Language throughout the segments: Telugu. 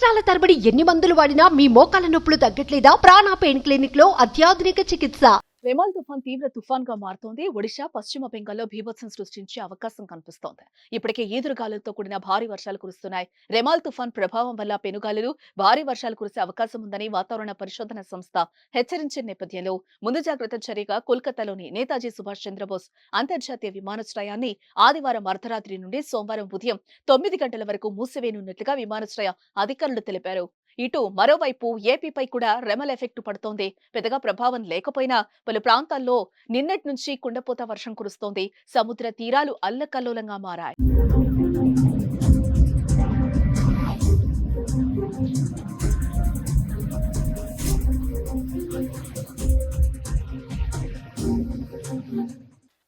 సంవత్సరాల తరబడి ఎన్ని మందులు వాడినా మీ మోకాల నొప్పులు తగ్గట్లేదా? ప్రాణ పెయిన్ క్లినిక్ లో అత్యాధునిక చికిత్స. రెమాల్ తుఫాన్ తీవ్ర తుఫాన్ గా మారుతోంది. ఒడిశా, పశ్చిమ బెంగాల్లో బీభత్సం సృష్టించే అవకాశం కనిపిస్తోంది. ఇప్పటికే ఈదురుగాలులతో కూడిన భారీ వర్షాలు కురుస్తున్నాయి. రెమాల్ తుఫాన్ ప్రభావం వల్ల పెనుగాలులు, భారీ వర్షాలు కురిసే అవకాశం ఉందని వాతావరణ పరిశోధన సంస్థ హెచ్చరించిన నేపథ్యంలో ముందు జాగ్రత్త చర్యగా కోల్కతాలోని నేతాజీ సుభాష్ చంద్రబోస్ అంతర్జాతీయ విమానాశ్రయాన్ని ఆదివారం అర్ధరాత్రి నుండి సోమవారం ఉదయం 9 గంటల వరకు మూసివేయనున్నట్లుగా విమానాశ్రయ అధికారులు తెలిపారు. ఇటు మరోవైపు ఏపీపై కూడా రెమల్ ఎఫెక్ట్ పడుతోంది. పెద్దగా ప్రభావం లేకపోయినా పలు ప్రాంతాల్లో నిన్నటి నుంచి కుండపోత వర్షం కురుస్తోంది. సముద్ర తీరాలు అల్లకల్లోలంగా మారాయి.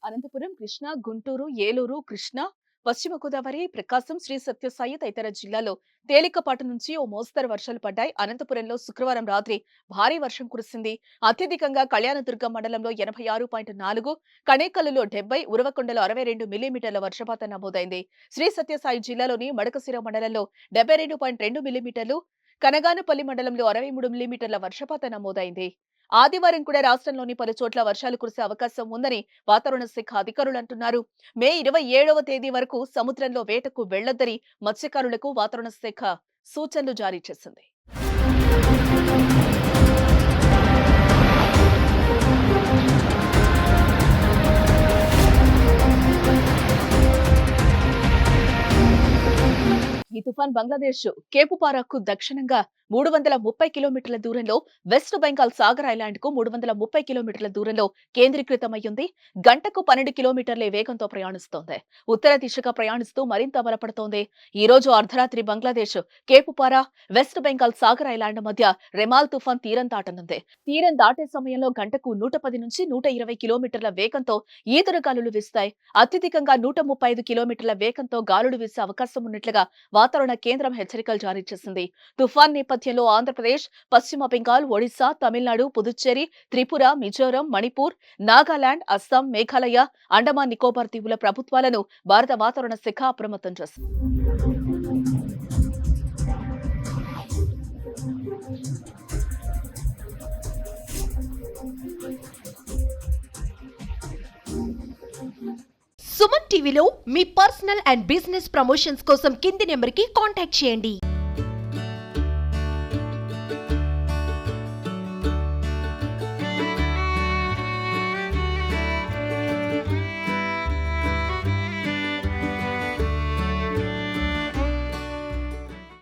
అనంతపురం, కృష్ణా, గుంటూరు, ఏలూరు, కృష్ణా, పశ్చిమ గోదావరి, ప్రకాశం, శ్రీ సత్యసాయి తదితర జిల్లాల్లో తేలికపాటి నుంచి ఓ మోస్తరు వర్షాలు పడ్డాయి. అనంతపురంలో శుక్రవారం రాత్రి భారీ వర్షం కురిసింది. అత్యధికంగా కళ్యాణదుర్గం మండలంలో 86.4, కణేకల్లులో 70, ఉరవకొండలో 62 మిల్లీమీటర్ల వర్షపాతం నమోదైంది. శ్రీ సత్యసాయి జిల్లాలోని మడకశిర మండలంలో 72.2 మిల్లీమీటర్లు, కనగానపల్లి మండలంలో 63 మిల్లీమీటర్ల వర్షపాతం నమోదైంది. ఆదివారం కూడా రాష్ట్రంలోని పలు చోట్ల వర్షాలు కురిసే అవకాశం ఉందని వాతావరణ శాఖ అధికారులు అంటున్నారు. మే 27వ తేదీ వరకు సముద్రంలో వేటకు వెళ్లొద్దని మత్స్యకారులకు వాతావరణ శాఖ సూచనలు జారీ చేసింది. ఈ తుఫాన్ బంగ్లాదేశ్ కేపుపారాకు దక్షిణంగా 330 కిలోమీటర్ల దూరంలో, వెస్ట్ బెంగాల్ సాగర్ ఐలాండ్ కు 330 కిలోమీటర్ల దూరంలో కేంద్రీకృతమయ్యింది. గంటకు 12 కిలోమీటర్ల వేగంతో ప్రయాణిస్తోంది. ఉత్తర దిశగా ప్రయాణిస్తూ మరింత బలపడుతోంది. ఈ రోజు అర్ధరాత్రి బంగ్లాదేశ్ కేపుపారా, వెస్ట్ బెంగాల్ సాగర్ ఐలాండ్ మధ్య రెమాల్ తుఫాన్ తీరం దాటనుంది. తీరం దాటే సమయంలో గంటకు 110 నుంచి 120 కిలోమీటర్ల వేగంతో ఈదురుగాలులు వీస్తాయి. అత్యధికంగా 135 కిలోమీటర్ల వేగంతో గాలులు వీసే అవకాశం ఉన్నట్లుగా వాతావరణ కేంద్రం హెచ్చరికలు జారీ చేసింది. తుఫాన్ నేపథ్యంలో ఆంధ్రప్రదేశ్, పశ్చిమ బెంగాల్, ఒడిశా, తమిళనాడు, పుదుచ్చేరి, త్రిపుర, మిజోరం, మణిపూర్, నాగాలాండ్, అస్సాం, మేఘాలయ, అండమాన్ నికోబార్ దీవుల ప్రభుత్వాలను భారత వాతావరణ శాఖ అప్రమత్తం చేసింది. సుమన్ టీవీలో మీ పర్సనల్ అండ్ బిజినెస్ ప్రమోషన్స్ కోసం కింది నెంబర్కి కాంటాక్ట్ చేయండి.